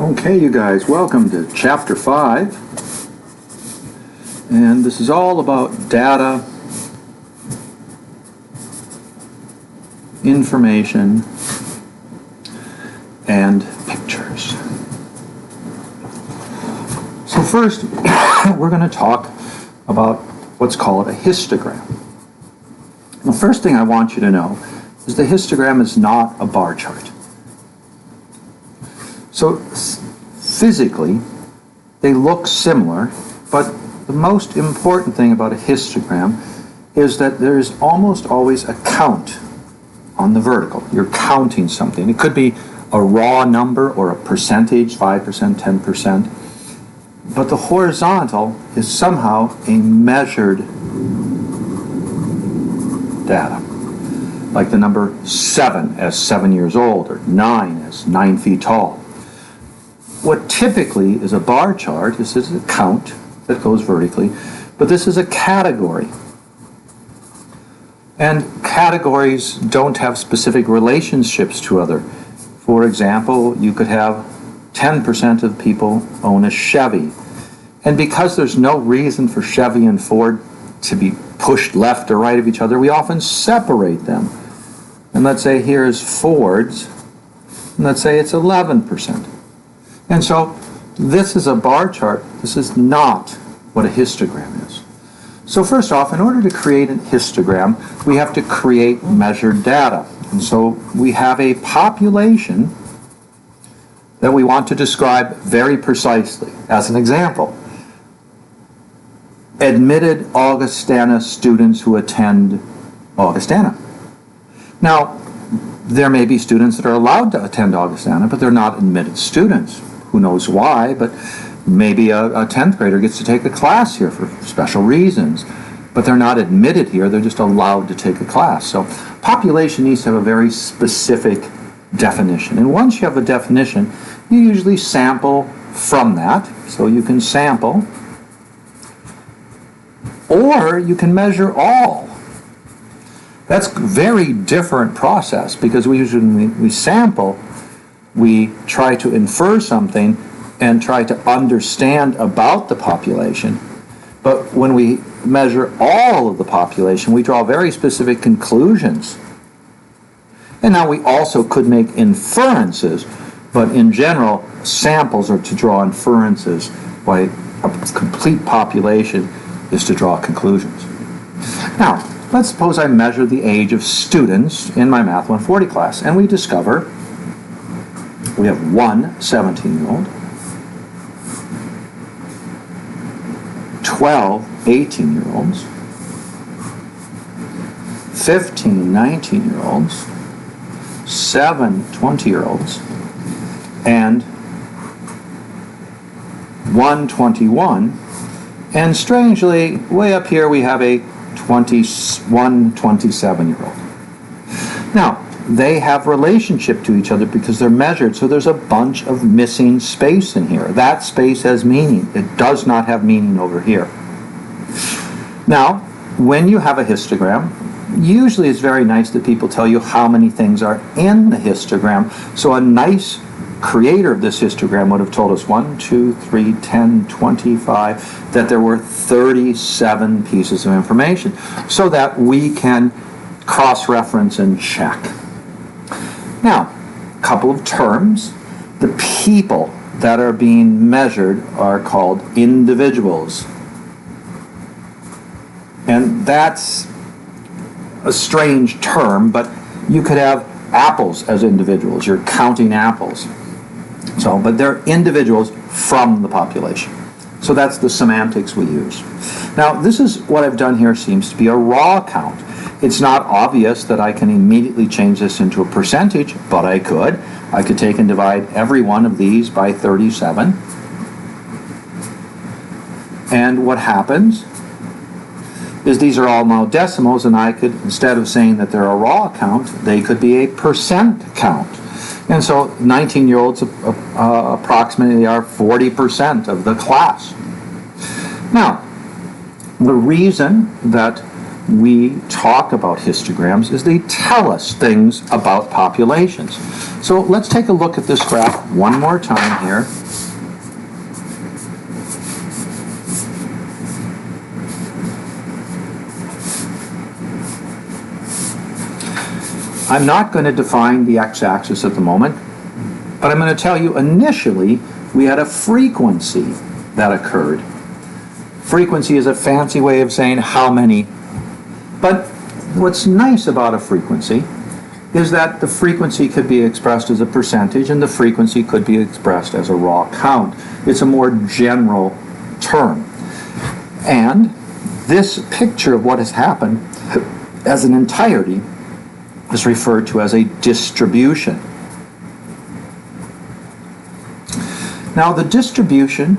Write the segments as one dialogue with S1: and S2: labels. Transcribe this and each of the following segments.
S1: Okay, you guys, welcome to Chapter 5. And this is all about data, information, and pictures. So first, we're going to talk about what's called a histogram. The first thing I want you to know is the histogram is not a bar chart. So physically, they look similar, but the most important thing about a histogram is that there is almost always a count on the vertical. You're counting something. It could be a raw number or a percentage, 5%, 10%. But the horizontal is somehow a measured data. Like the number 7 as 7 years old, or 9 as 9 feet tall. What typically is a bar chart is a count that goes vertically, but this is a category. And categories don't have specific relationships to other. For example, you could have 10% of people own a Chevy. And because there's no reason for Chevy and Ford to be pushed left or right of each other, we often separate them. And let's say here's Ford's, and let's say it's 11%. And so this is a bar chart. This is not what a histogram is. So first off, in order to create a histogram, we have to create measured data. And so we have a population that we want to describe very precisely. As an example, admitted Augustana students who attend Augustana. Now, there may be students that are allowed to attend Augustana, but they're not admitted students. Who knows why, but maybe a 10th grader gets to take a class here for special reasons. But they're not admitted here, they're just allowed to take a class. So population needs to have a very specific definition. And once you have a definition, you usually sample from that. So you can sample, or you can measure all. That's a very different process, because we usually sample, we try to infer something and try to understand about the population. But when we measure all of the population, we draw very specific conclusions. And now we also could make inferences, but in general, samples are to draw inferences, while a complete population is to draw conclusions. Now, let's suppose I measure the age of students in my Math 140 class, and we discover we have one 17-year-old, 12 18-year-olds, 15 19-year-olds, 7 20-year-olds, and 1 21. And strangely, way up here we have a 21 27-year-old. Now, they have relationship to each other because they're measured, so there's a bunch of missing space in here. That space has meaning. It does not have meaning over here. Now, when you have a histogram, usually it's very nice that people tell you how many things are in the histogram. So a nice creator of this histogram would have told us 1, 2, 3, 10, 25, that there were 37 pieces of information, so that we can cross-reference and check. Now, a couple of terms. The people that are being measured are called individuals. And that's a strange term, but you could have apples as individuals. You're counting apples. So, but they're individuals from the population. So that's the semantics we use. Now, this is what I've done here seems to be a raw count. It's not obvious that I can immediately change this into a percentage, but I could. I could take and divide every one of these by 37. And what happens is these are all now decimals, and I could, instead of saying that they're a raw count, they could be a percent count. And so 19-year-olds approximately are 40% of the class. Now, the reason that we talk about histograms is they tell us things about populations. So let's take a look at this graph one more time here. I'm not going to define the x-axis at the moment, but I'm going to tell you initially we had a frequency that occurred. Frequency is a fancy way of saying how many. But what's nice about a frequency is that the frequency could be expressed as a percentage and the frequency could be expressed as a raw count. It's a more general term. And this picture of what has happened as an entirety is referred to as a distribution. Now, the distribution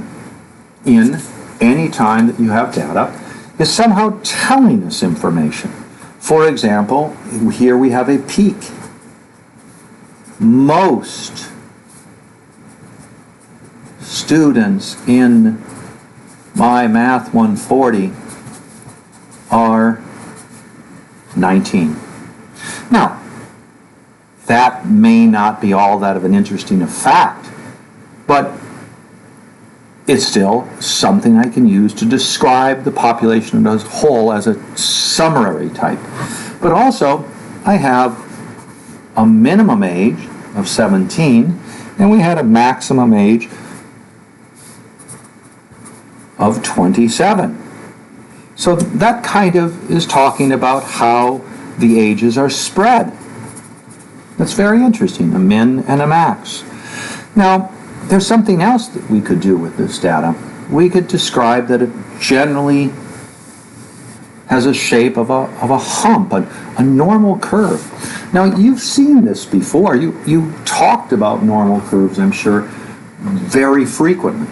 S1: in any time that you have data is somehow telling us information. For example, here we have a peak. Most students in my Math 140 are 19. Now, that may not be all that of an interesting fact, but it's still something I can use to describe the population as a whole as a summary type. But also, I have a minimum age of 17, and we had a maximum age of 27. So that kind of is talking about how the ages are spread. That's very interesting, a min and a max. Now, there's something else that we could do with this data. We could describe that it generally has a shape of a hump, a normal curve. Now, you've seen this before. You talked about normal curves, I'm sure, very frequently.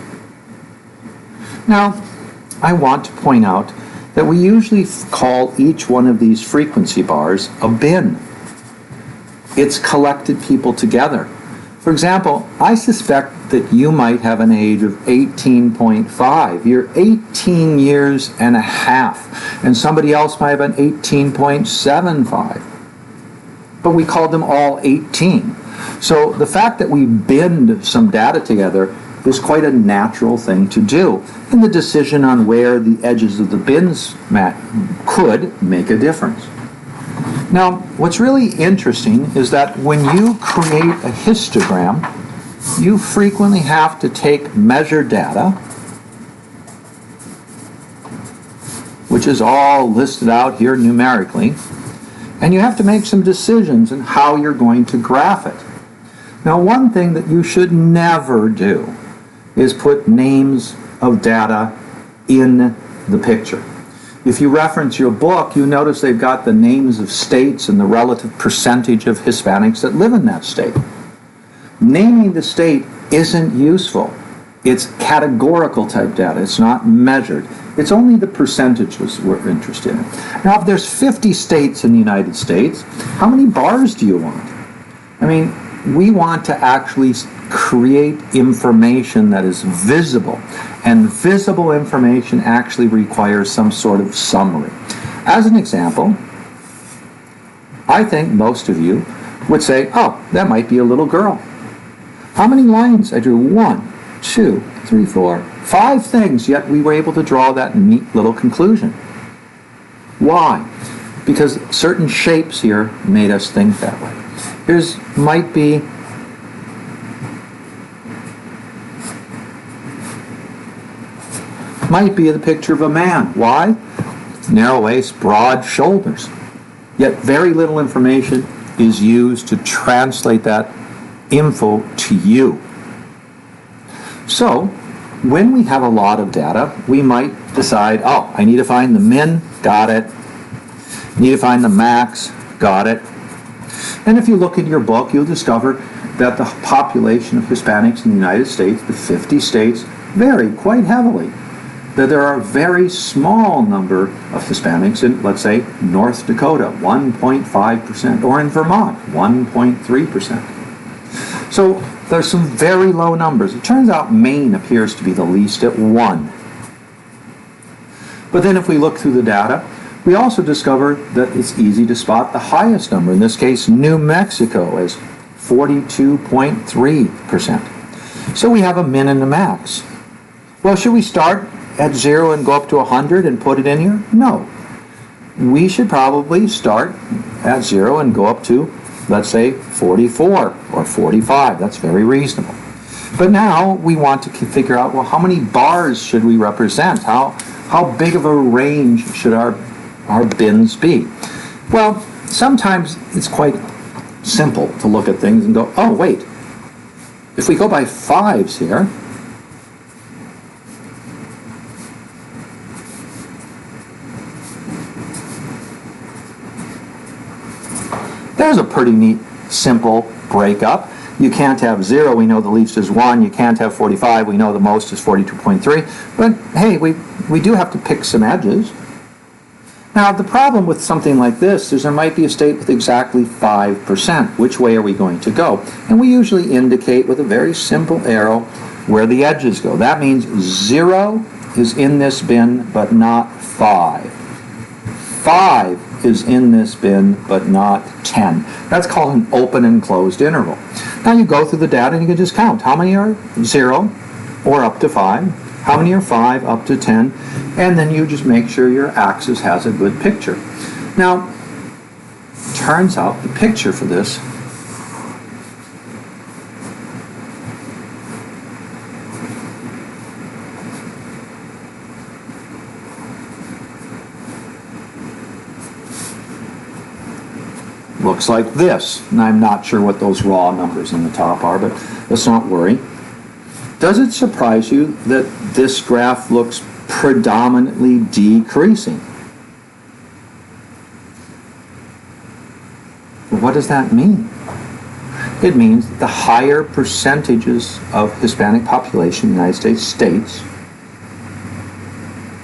S1: Now, I want to point out that we usually call each one of these frequency bars a bin. It's collected people together. For example, I suspect that you might have an age of 18.5. You're 18 years and a half, and somebody else might have an 18.75. But we called them all 18. So the fact that we binned some data together is quite a natural thing to do. And the decision on where the edges of the bins could make a difference. Now, what's really interesting is that when you create a histogram, you frequently have to take measured data, which is all listed out here numerically, and you have to make some decisions on how you're going to graph it. Now, one thing that you should never do is put names of data in the picture. If you reference your book, you notice they've got the names of states and the relative percentage of Hispanics that live in that state. Naming the state isn't useful. It's categorical type data. It's not measured. It's only the percentages we're interested in. Now, if there's 50 states in the United States, how many bars do you want? I mean, we want to actually create information that is visible. And visible information actually requires some sort of summary. As an example, I think most of you would say, oh, that might be a little girl. How many lines? I drew 1, 2, 3, 4, 5 things, yet we were able to draw that neat little conclusion. Why? Because certain shapes here made us think that way. Here's might be the picture of a man. Why? Narrow waist, broad shoulders. Yet very little information is used to translate that info to you. So, when we have a lot of data, we might decide, oh, I need to find the min, got it. Need to find the max, got it. And if you look at your book, you'll discover that the population of Hispanics in the United States, the 50 states, vary quite heavily. That there are a very small number of Hispanics in, let's say, North Dakota, 1.5%, or in Vermont, 1.3%. So there's some very low numbers. It turns out Maine appears to be the least at 1. But then if we look through the data, We also discover that it's easy to spot the highest number, in this case New Mexico, as 42.3%. So we have a min and a max. Well, should we start at 0 and go up to 100 and put it in here? No. We should probably start at 0 and go up to, let's say, 44 or 45. That's very reasonable. But now we want to figure out, well, how many bars should we represent? How big of a range should our bins be? Well, sometimes it's quite simple to look at things and go, oh, wait, if we go by fives here, there's a pretty neat, simple breakup. You can't have 0, we know the least is 1. You can't have 45, we know the most is 42.3. But hey, we do have to pick some edges. Now, the problem with something like this is there might be a state with exactly 5%. Which way are we going to go? And we usually indicate with a very simple arrow where the edges go. That means 0 is in this bin, but not 5. 5 is in this bin, but not 10. That's called an open and closed interval. Now you go through the data and you can just count. How many are 0 or up to 5? How many are 5 up to 10? And then you just make sure your axis has a good picture. Now, turns out the picture for this looks like this. And I'm not sure what those raw numbers in the top are, but let's not worry. Does it surprise you that this graph looks predominantly decreasing? What does that mean? It means the higher percentages of Hispanic population in the United States,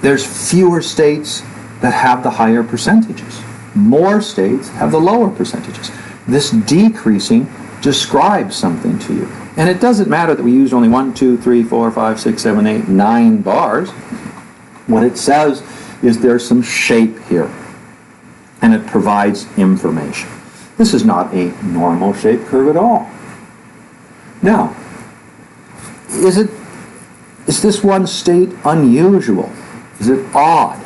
S1: there's fewer states that have the higher percentages. More states have the lower percentages. This decreasing describes something to you. And it doesn't matter that we use only 1, 2, 3, 4, 5, 6, 7, 8, 9 bars. What it says is there's some shape here, and it provides information. This is not a normal shape curve at all. Now, is this one state unusual? Is it odd?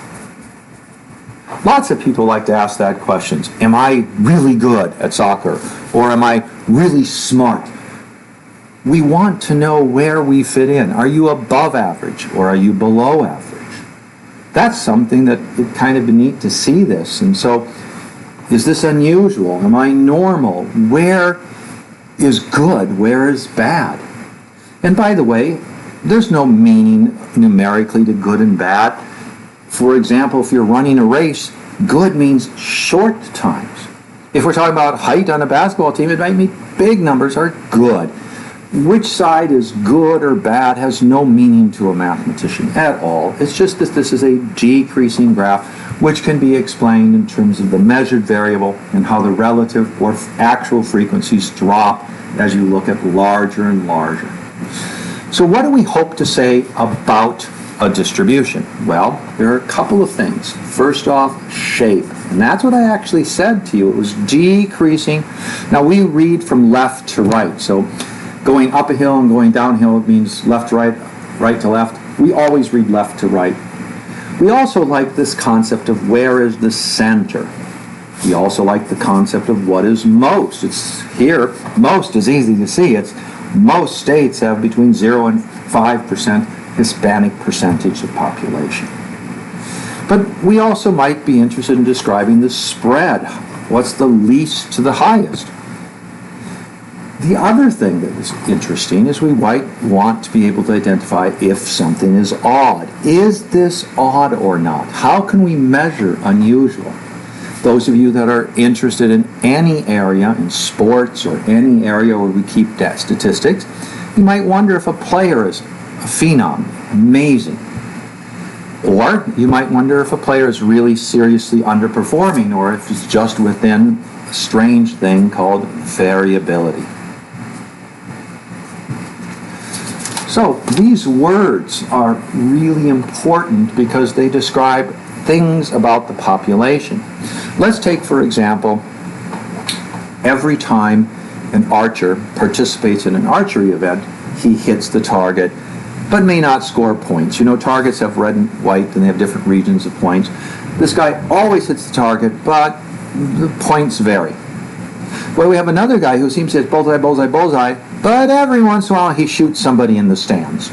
S1: Lots of people like to ask that question. Am I really good at soccer? Or am I really smart? We want to know where we fit in. Are you above average or are you below average? That's something that it's kind of neat to see this. And so, is this unusual? Am I normal? Where is good? Where is bad? And by the way, there's no meaning numerically to good and bad. For example, if you're running a race, good means short times. If we're talking about height on a basketball team, it might mean big numbers are good. Which side is good or bad has no meaning to a mathematician at all. It's just that this is a decreasing graph, which can be explained in terms of the measured variable and how the relative or actual frequencies drop as you look at larger and larger. So what do we hope to say about a distribution? Well, there are a couple of things. First off, shape. And that's what I actually said to you. It was decreasing. Now we read from left to right. So going up a hill and going downhill means left to right, right to left. We always read left to right. We also like this concept of where is the center. We also like the concept of what is most. It's here, most is easy to see. It's most states have between 0 and 5% Hispanic percentage of population. But we also might be interested in describing the spread. What's the least to the highest? The other thing that is interesting is we might want to be able to identify if something is odd. Is this odd or not? How can we measure unusual? Those of you that are interested in any area, in sports or any area where we keep statistics, you might wonder if a player is a phenom, amazing. Or you might wonder if a player is really seriously underperforming or if it's just within a strange thing called variability. So these words are really important because they describe things about the population. Let's take, for example, every time an archer participates in an archery event, he hits the target, but may not score points. You know, targets have red and white, and they have different regions of points. This guy always hits the target, but the points vary. Well, we have another guy who seems to hit bullseye, bullseye, bullseye, but every once in a while he shoots somebody in the stands.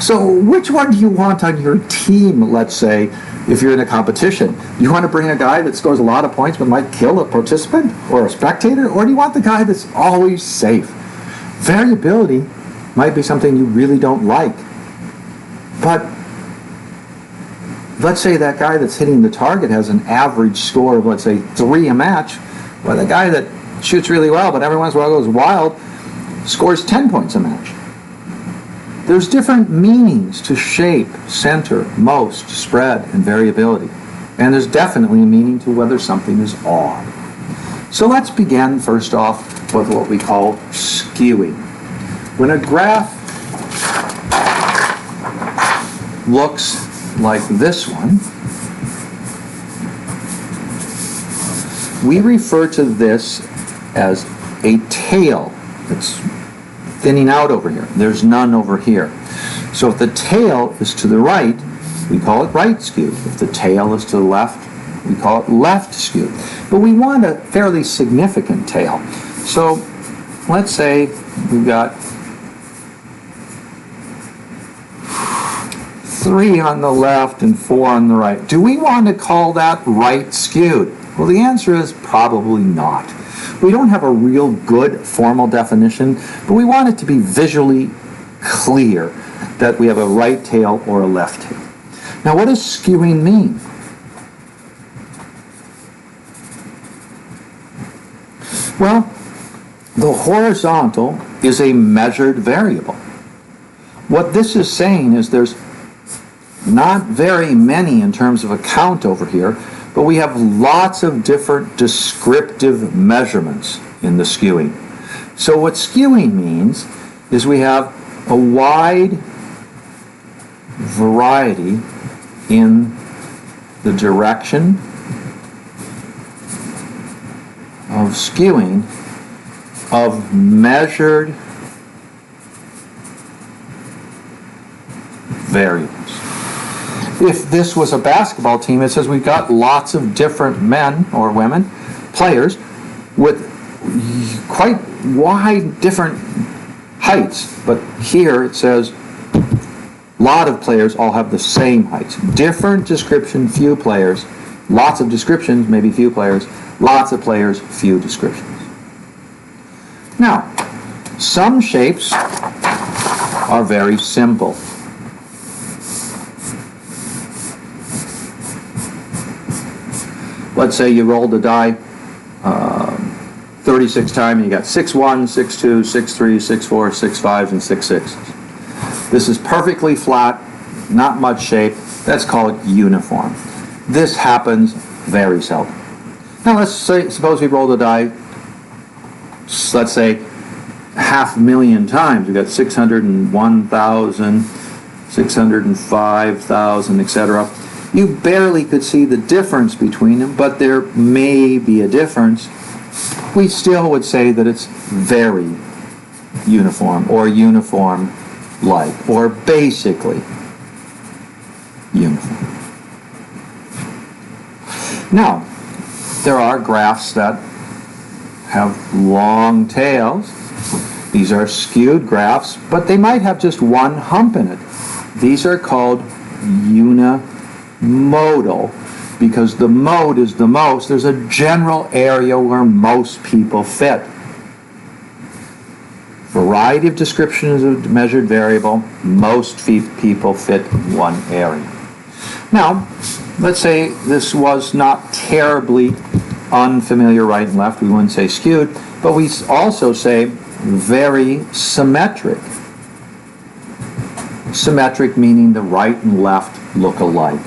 S1: So which one do you want on your team, let's say, if you're in a competition? Do you want to bring a guy that scores a lot of points but might kill a participant or a spectator? Or do you want the guy that's always safe? Variability might be something you really don't like. But let's say that guy that's hitting the target has an average score of, let's say, 3 a match. Well, the guy that shoots really well but every once in a while goes wild scores 10 points a match. There's different meanings to shape, center, most, spread, and variability. And there's definitely a meaning to whether something is odd. So let's begin first off with what we call skewing. When a graph looks like this one, we refer to this as a tail. It's thinning out over here. There's none over here. So if the tail is to the right, we call it right skewed. If the tail is to the left, we call it left skewed. But we want a fairly significant tail. So let's say we've got 3 on the left and 4 on the right. Do we want to call that right skewed? Well, the answer is probably not. We don't have a real good formal definition, but we want it to be visually clear that we have a right tail or a left tail. Now, what does skewing mean? Well, the horizontal is a measured variable. What this is saying is there's not very many in terms of a count over here, but we have lots of different descriptive measurements in the skewing. So what skewing means is we have a wide variety in the direction of skewing of measured variables. If this was a basketball team, it says we've got lots of different men or women, players, with quite wide different heights. But here it says a lot of players all have the same heights. Different description, few players. Lots of descriptions, maybe few players. Lots of players, few descriptions. Now, some shapes are very simple. Let's say you rolled a die 36 times and you got 6-1, 6-2, 6-3, 6-4, 6-5, and 6-6. This is perfectly flat, not much shape. That's called uniform. This happens very seldom. Now let's say, suppose we rolled a die, let's say 500,000 times. We got 601,000, 605,000, etc. You barely could see the difference between them, but there may be a difference. We still would say that it's very uniform, or uniform-like, or basically uniform. Now, there are graphs that have long tails. These are skewed graphs, but they might have just one hump in it. These are called unimodal, because the mode is the most. There's a general area where most people fit. Variety of descriptions of measured variable, most people fit in one area. Now, let's say this was not terribly unfamiliar right and left. We wouldn't say skewed, but we also say very symmetric. Symmetric meaning the right and left look alike.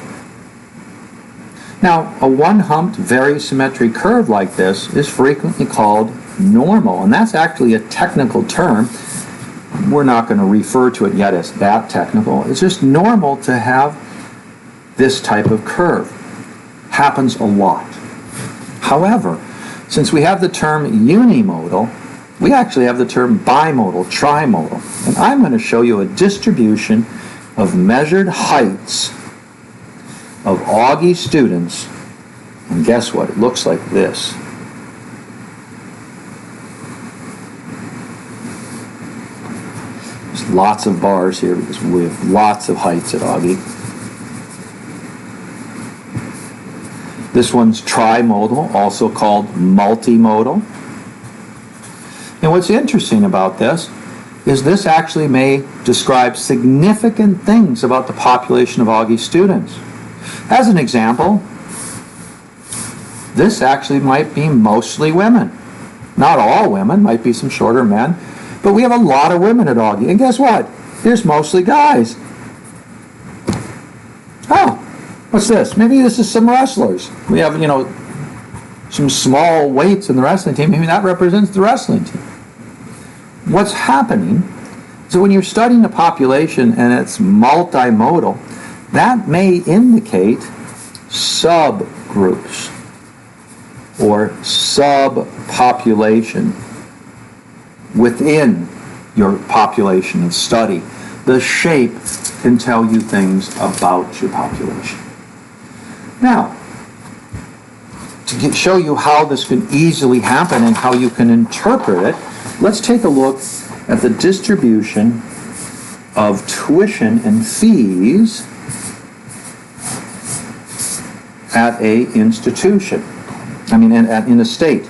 S1: Now, a one-humped, very symmetric curve like this is frequently called normal, and that's actually a technical term. We're not going to refer to it yet as that technical. It's just normal to have this type of curve. Happens a lot. However, since we have the term unimodal, we actually have the term bimodal, trimodal. And I'm going to show you a distribution of measured heights of Augie students. And guess what? It looks like this. There's lots of bars here because we have lots of heights at Augie. This one's trimodal, also called multimodal. And what's interesting about this is this actually may describe significant things about the population of Augie students. As an example, this actually might be mostly women. Not all women, might be some shorter men, but we have a lot of women at Augie. And guess what? There's mostly guys. Oh, what's this? Maybe this is some wrestlers. We have, some small weights in the wrestling team. Maybe that represents the wrestling team. What's happening is when you're studying a population and it's multimodal, that may indicate subgroups or subpopulation within your population of study. The shape can tell you things about your population. Now, to show you how this can easily happen and how you can interpret it, let's take a look at the distribution of tuition and fees at a institution. In a state.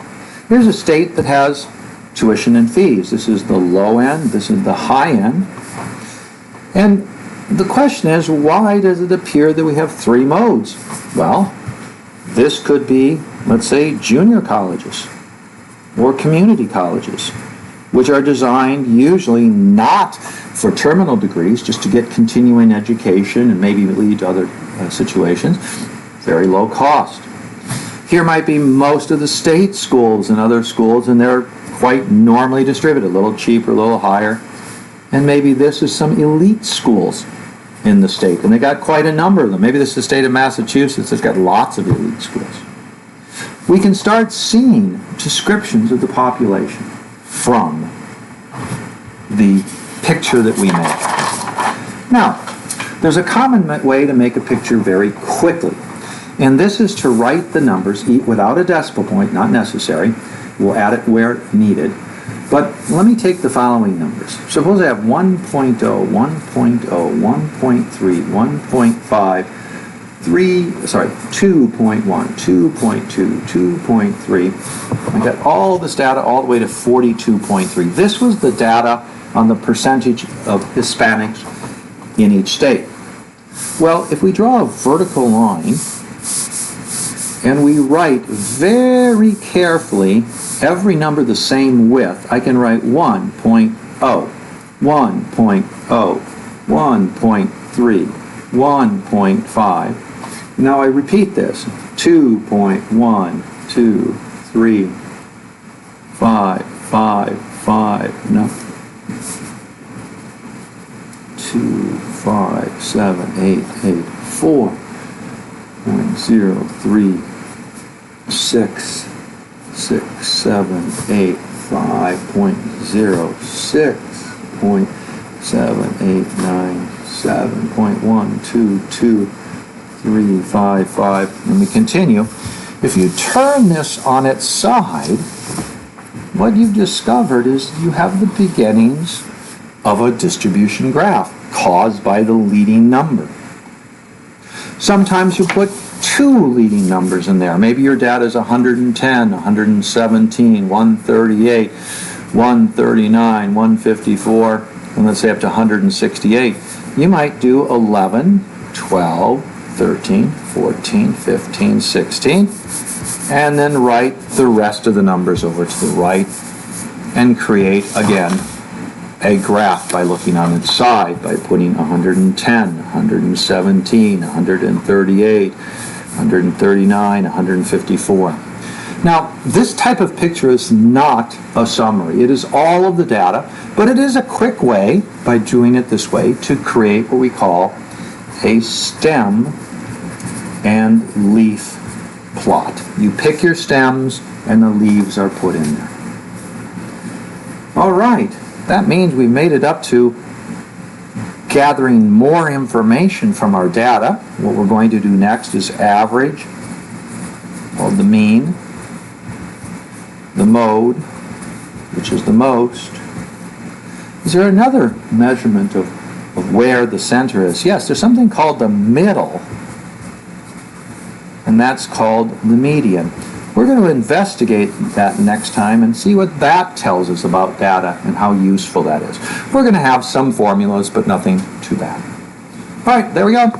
S1: Here's a state that has tuition and fees. This is the low end, this is the high end. And the question is, why does it appear that we have three modes? Well, this could be, let's say, junior colleges or community colleges, which are designed usually not for terminal degrees, just to get continuing education and maybe lead to other situations. Very low cost. Here might be most of the state schools and other schools, and they're quite normally distributed, a little cheaper, a little higher. And maybe this is some elite schools in the state, and they got quite a number of them. Maybe this is the state of Massachusetts that's got lots of elite schools. We can start seeing descriptions of the population from the picture that we make. Now, there's a common way to make a picture very quickly, and this is to write the numbers without a decimal point, not necessary. We'll add it where needed. But let me take the following numbers. Suppose I have 1.0, 1.0, 1.3, 1.5, 2.1, 2.2, 2.3. I got all this data all the way to 42.3. This was the data on the percentage of Hispanics in each state. Well, if we draw a vertical line and we write very carefully every number the same width, I can write 1.0, 1.0, 1.3, 1.5. Now I repeat this, 2.1, 2, 3, 5, 5, 5, no, 2, 5, 7, 8, 8, 4, 0, 3, 6, 6, 7, 8, 5.0, 6.7, 8, 9, 7.1, 2, 2, 3, 5, 5, and we continue. If you turn this on its side, what you've discovered is you have the beginnings of a distribution graph caused by the leading number. Sometimes you put two leading numbers in there. Maybe your data is 110, 117, 138, 139, 154, and let's say up to 168. You might do 11, 12, 13, 14, 15, 16, and then write the rest of the numbers over to the right and create, again, a graph by looking on its side, by putting 110, 117, 138, 139, 154. Now, this type of picture is not a summary. It is all of the data, but it is a quick way, by doing it this way, to create what we call a stem and leaf plot. You pick your stems and the leaves are put in there. All right, that means we made it up to gathering more information from our data. What we're going to do next is average, or the mean, the mode, which is the most. Is there another measurement of where the center is? Yes, there's something called the middle, and that's called the median. We're going to investigate that next time and see what that tells us about data and how useful that is. We're going to have some formulas, but nothing too bad. All right, there we go.